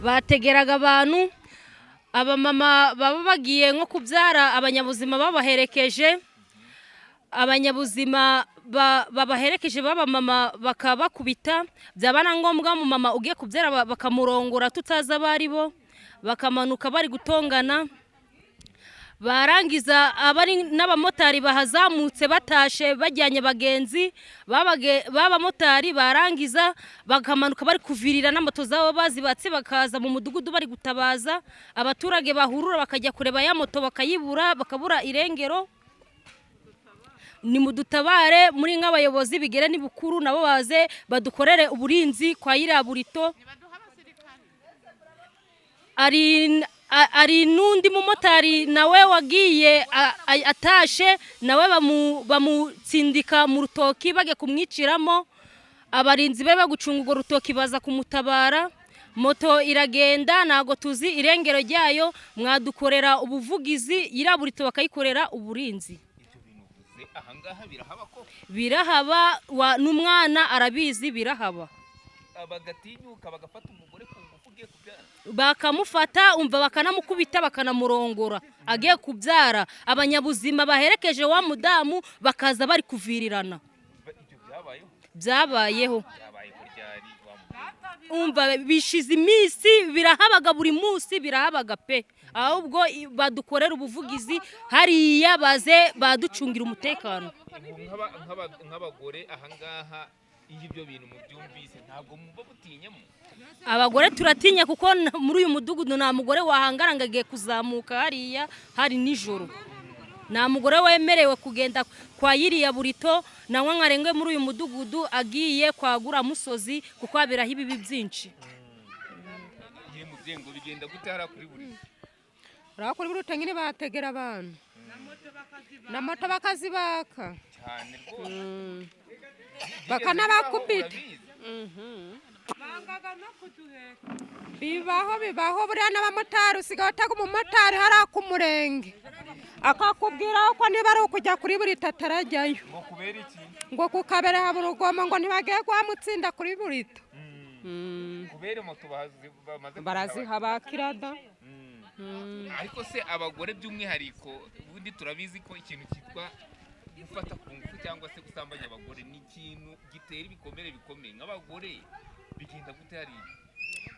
bategeraga abantu abamama baba bagiye nko kubyara abanyabuzima babaherekeje abanyabuzima babaherekeje b'abamama bakabakubita byaba na ngombwa mu mama ugiye kubyara bakamurongora tutaza abari bo bakamanuka bari gutongana barangiza abari n'abamotari bahazamutse batashe bajyanye bagenzi b'abamotari barangiza bakamanuka bari kuvirira n'amoto zabo bazibatse bakaza mu mudugudu bari gutabaza abaturage bahurura bakajya kureba ya moto bakayibura bakabura irengero ni mudutabare muri nk'abayobozi bigere n'ibukuru nabo baze badukorere uburinzi kwa Iraburito ari nundi mumotari nawe wagiye atashe nawe bamutsindika mu rutoki bage kumwiciramo abarinzi be bagucunga urwo rutoki baza kumutabara moto iragenda nago tuzi irengero ryayo mwadukorera ubuvugizi Iraburito bakayikorera uburinzi birahaba n'umwana arabizi birahaba bagatinyuka bagafata umugore ku ngufu ugiye kubyara bakamufata umva bakanamukubita bakanamurongora agiye kubyara abanyabuzima baherekeje wa mudamu bakaza bari kuvirirana byabayeho umva bishize iminsi birahabaga buri munsi birahabaga pe ahubwo badukorera ubuvugizi hariya baze baducungira umutekano nk'abagore ahangaha iyo ibyo bintu mu byumvise ntabwo muba butinyamo abagore turatinya kuko muri uyu mudugudu nta mugore wahangara ngo agiye kuzamuka hariya hari nijoro nta mugore wemerewe kugenda kwa Iraburito nawe nkarengwe muri uyu mudugudu agiye kwagura musozi kuko haberaho ibibi byinshi iyo muzengo bigenda gutara kuri buri kuri buri nyine bategera abantu na moto bakazibaka cyane rwose bakanabakubita bibaho buriya n'abamotari usigaye utega umumotari hariya ku murenge akakubwira ko niba ari ukujya kuri buri tatarajyayo ngo kukabere haba urugomo ngo ntibagiye guhamutsinda kuri burito kubera moto barazihabakira da ariko se abagore by'umwihariko ubundi turabizi ko ikintu cyitwa gufata ku ngufu cyangwa se gusambanya abagore ni ikintu gitera ibikomere bikomeye nk'abagore bigenda gute hariya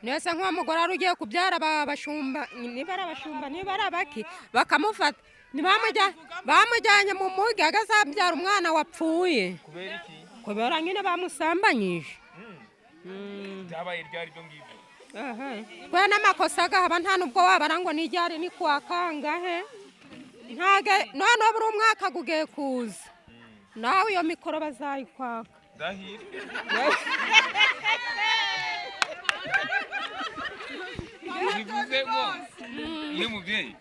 nese nk'umugore ari ugiye kubyara abashumba niba ari abashumba niba ari abaki bakamufata bamujyanye mu mugi agazabyara umwana wapfuye kubera iki kubera nyine bamusambanyije byabaye ryari byo ngibyo kubera n'amakosa agahaba nta nubwo wabara ngo nijyare ni kuwa kangahe noneho buri umwaka ugiye kuza nawe iyo mikoro bazayikwaka bivuze ngo iyo mubyeyi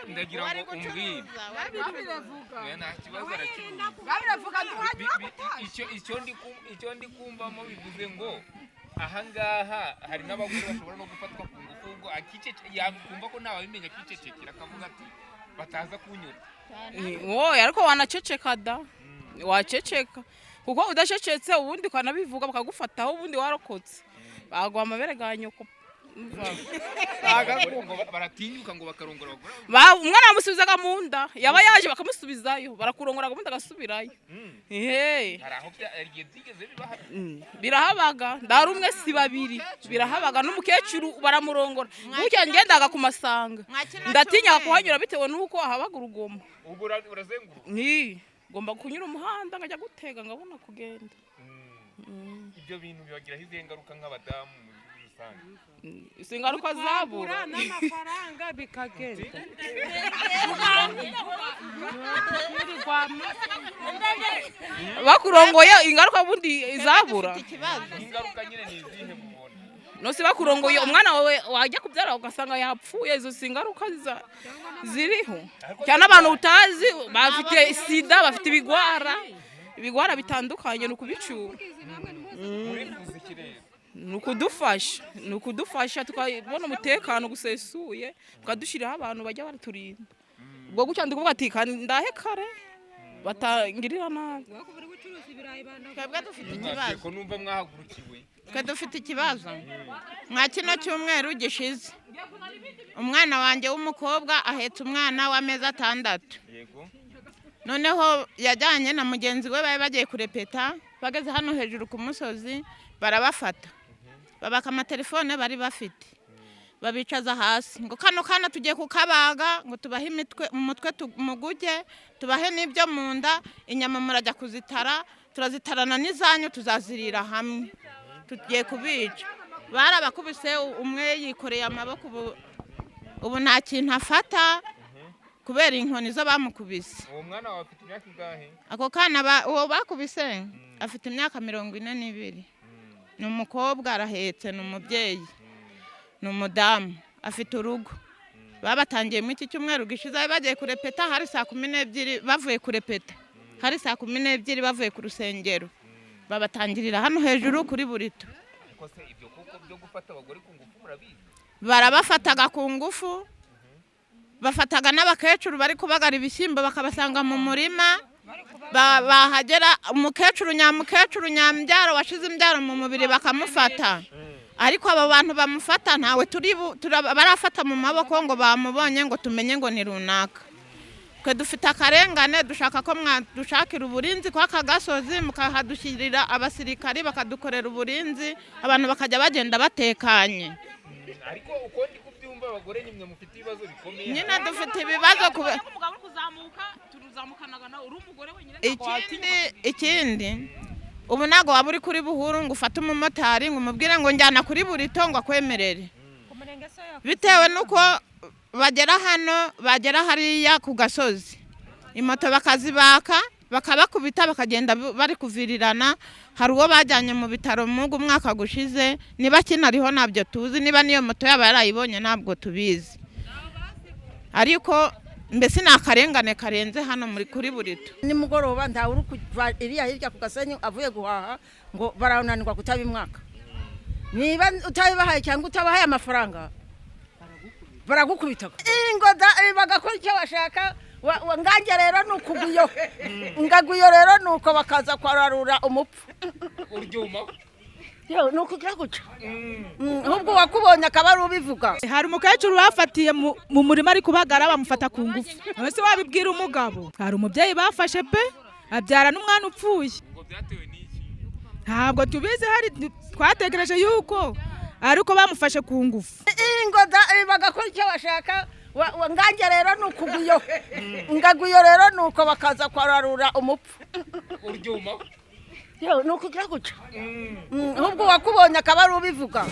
ndagira ngo umbwire nta kibazo icyo ndi kumvamo bivuze ngo ahangaha hari n'abagore bashobora no gufatwa ku ngufu ngo yakumva ko ntawe abimenya akicecekera akavuga ati bataza kunyura wowe ariko wanaceceka da waceceka kuko udacecetse ubundi ukanabivuga bakagufataho ubundi warokotse baguha amabere ga nyoko baratinyuka ngo bakarongora umwana bamusubizaga mu nda yaba yaje bakamusubizayo barakurongora ubundi agasubirayo hari aho byigeze birahabaga ndari umwe si babiri birahabaga n'umukecuru baramurongora gutya ngendaga ku masanga ndatinya kuhanyura bitewe n'uko habaga urugomo ubwo urazenguruka ngomba kunyura umuhanda nkajya gutega ngabona kugenda ibyo bintu bibagiraho izihe ngaruka nk'abadamu izi ngaruka zabura n'amafaranga bikagenda bakurongoye ingaruka bundi izabura ingaruka nyine ni izihe mubona nose bakurongoye umwana wawe wajya kubyara ugasanga yapfuye izo si ingaruka ziriho cyane abantu utazi bafite sida bafite ibigwara bitandukanye ni ukubicura ni ukudufasha tukabona umutekano gusesuye tukadushyiraho abantu bajya baraturinda ubwo gutya ndi kuvuga ati ndahe kare batangirira nabi twebwe dufite ikibazo ko numva mwahagurukiwe twe dufite ikibazo nka kino cyumweru gishize umwana wanjye w'umukobwa ahetse umwana w'amezi 6 noneho yajyanye na mugenzi we bari bagiye kurepeta bageze hano hejuru ku musozi barabafata babaka amatelefone bari bafite babicaza hasi ngo kano kana tugiye kukabaga ngo tubahe imitwe umutwe tumuguge tubahe n'ibyo mu nda inyama murajya kuzitara turazitarana n'izanyu tuzazirira hamwe tugiye kubica barabakubise umwe yikoreye amaboko ubu nta kintu afata kubera inkoni zo bamukubise. Uwo mwana wawe afite imyaka ingahe? Ako kana uwo bakubise afite imyaka 42. Ni umukobwa arahetse ni umubyeyi. Ni umudamu afite urugo. Babatangiye mu iki cyumweru gishize bagiye kurepeta hari saa 12 bavuye kurepeta. Hari saa 12 bavuye ku rusengero. Babatangirira hano hejuru kuri burito. Ariko se ibyo kuko byo gufata abagore ku ngufu murabizi? Barabafataga ku ngufu. Bafataga n'abakecuru bari kubagara ibishyimbo bakabasanga mu murima bahagera umukecuru nyambyaro washize imbyaro mu mubiri bakamufata. Ariko abo bantu bamufata ntawe barafata mu maboko ngo bamubonye ngo tumenye ngo ni runaka. Twe dufite akarengane dushaka ko dushakira uburinzi kwa kagasozi mukahadushyirira abasirikari bakadukorera uburinzi abantu bakajya bagenda batekanye. Ariko uko ndi kubyumva abagore nimwe mufite ibibazo bikomeye. Nyina dufite ibibazo kubera umugabo kuzamuka turuzamukanaga na uri umugore wenyine. Ikindi ubu nago waburi kuri buhuru ngo ufate umumotari ngo umubwire ngo njyana kuri burito ngo akwemerere. Bitewe nuko bagera hariya ku gasozi imoto bakazibaka bakabakubita bakagenda bari kuvirirana. Hari uwo bajyanye mu bitaro mu mwaka gushize niba kinariho nabyo tuzi niba niyo moto yaba yarayibonye ntabwo tubizi. Ariko mbese nakarengane karenze hano muri kuri burito. Ni mugoroba nta uri kuva iriya hirya ku Gasenyi avuye guhaha ngo barananirwa kutabimwaka. Niba utabibahaye cyangwa utabahaye amafaranga baragukubita. Ingoda bagakora icyo bashaka. Ngange rero nukuguyo ngaguyo rero nuko bakaza kwararura umupfu uryuma nuko kiraguca ahubwo wakubonye akaba ubivuga. Hari umukecuru bafatiye mu murima ari kubagara bamufata ku ngufu. Ese wabibwira umugabo? Hari umubyeyi bafashe pe abyara n'umwana upfuye. Ngo byatewe n'iki? Ntabwo tubizi hari twategereje yuko ariko bamufashe ku ngufu. Ingoda bagakora icyo bashaka. Ngange rero nukuguyo ngaguyo rero nuko bakaza kwararura umupfu uryuma nuko kiraguca ahubwo wakubonye akaba ubivuga.